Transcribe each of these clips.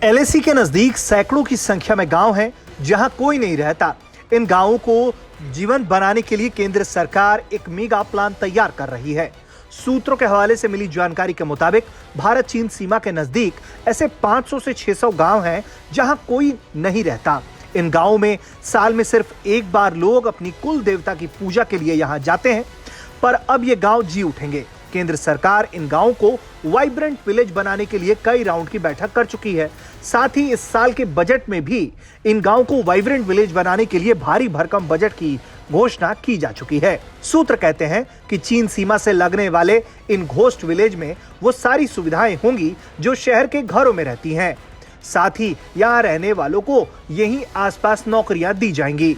LAC के नजदीक सैकड़ों की संख्या में गांव हैं जहां कोई नहीं रहता। इन गांवों को जीवन बनाने के लिए केंद्र सरकार एक मेगा प्लान तैयार कर रही है। सूत्रों के हवाले से मिली जानकारी के मुताबिक भारत चीन सीमा के नजदीक ऐसे 500 से 600 गांव हैं जहां कोई नहीं रहता। इन गांवों में साल में सिर्फ एक बार लोग अपनी कुल देवता की पूजा के लिए यहां जाते हैं, पर अब ये गांव जी उठेंगे। केंद्र सरकार इन गांवों को वाइब्रेंट विलेज बनाने के लिए कई राउंड की बैठक कर चुकी है। साथ ही इस साल के बजट में भी इन गांवों को वाइब्रेंट विलेज बनाने के लिए भारी भरकम बजट की घोषणा की जा चुकी है। सूत्र कहते हैं कि चीन सीमा से लगने वाले इन घोस्ट विलेज में वो सारी सुविधाएं होंगी जो शहर के घरों में रहती हैं। साथ ही यहाँ रहने वालों को यहीं आसपास नौकरियां दी जाएंगी,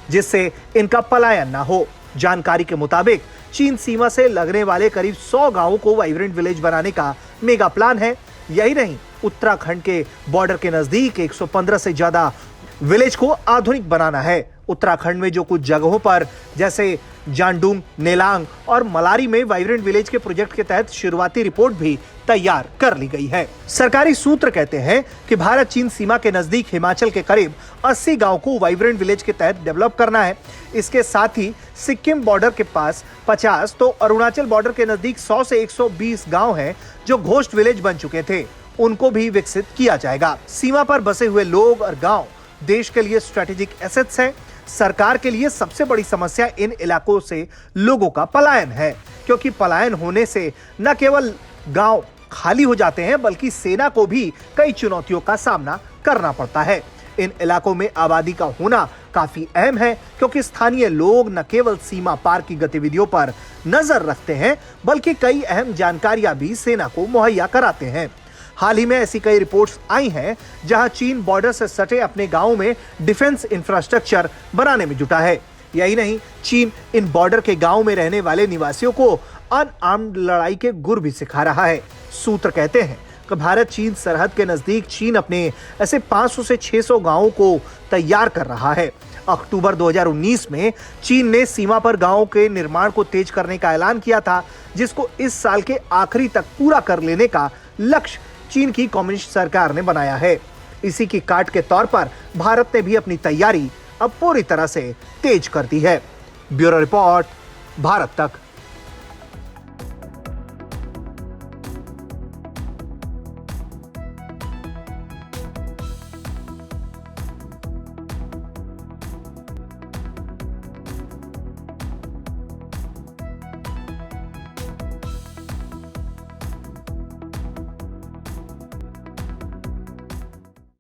जिससे इनका पलायन ना हो। जानकारी के मुताबिक चीन सीमा से लगने वाले करीब 100 गांवों को वाइब्रेंट विलेज बनाने का मेगा प्लान है। यही नहीं, उत्तराखंड के बॉर्डर के नजदीक 115 से ज्यादा विलेज को आधुनिक बनाना है। उत्तराखंड में जो कुछ जगहों पर जैसे जांडूंग, नेलांग और मलारी में वाइब्रेंट विलेज के प्रोजेक्ट के तहत शुरुआती रिपोर्ट भी तैयार कर ली गई है। सरकारी सूत्र कहते हैं कि भारत चीन सीमा के नजदीक हिमाचल के करीब 80 गांव को वाइब्रेंट विलेज के तहत डेवलप करना है। इसके साथ ही सिक्किम बॉर्डर के पास 50 तो अरुणाचल बॉर्डर के नजदीक 100 से 120 गांव हैं जो घोस्ट विलेज बन चुके थे, उनको भी विकसित किया जाएगा। सीमा पर बसे हुए लोग और गांव देश के लिए स्ट्रेटेजिक एसेट्स हैं। सरकार के लिए सबसे बड़ी समस्या इन इलाकों से लोगों का पलायन है, क्योंकि पलायन होने से न केवल गांव खाली हो जाते हैं बल्कि सेना को भी कई चुनौतियों का सामना करना पड़ता है। इन इलाकों में आबादी का होना काफी अहम है, क्योंकि स्थानीय लोग न केवल सीमा पार की गतिविधियों पर नजर रखते हैं बल्कि कई अहम जानकारियां भी सेना को मुहैया कराते हैं। हाल ही में ऐसी कई रिपोर्ट्स आई हैं जहां चीन बॉर्डर से सटे अपने गांवों में डिफेंस इंफ्रास्ट्रक्चर बनाने में जुटा है। यही नहीं, चीन इन बॉर्डर के गांवों में रहने वाले निवासियों को अनआर्म्ड लड़ाई के गुर भी सिखा रहा है। सूत्र कहते हैं कि भारत चीन सरहद के नजदीक चीन अपने ऐसे 500 से 600 गांवों को तैयार कर रहा है। अक्टूबर 2019 में चीन ने सीमा पर गांवों के निर्माण को तेज करने का ऐलान किया था, जिसको इस साल के आखिरी तक पूरा कर लेने का लक्ष्य चीन की कम्युनिस्ट सरकार ने बनाया है। इसी की काट के तौर पर भारत ने भी अपनी तैयारी अब पूरी तरह से तेज कर दी है। ब्यूरो रिपोर्ट, भारत तक।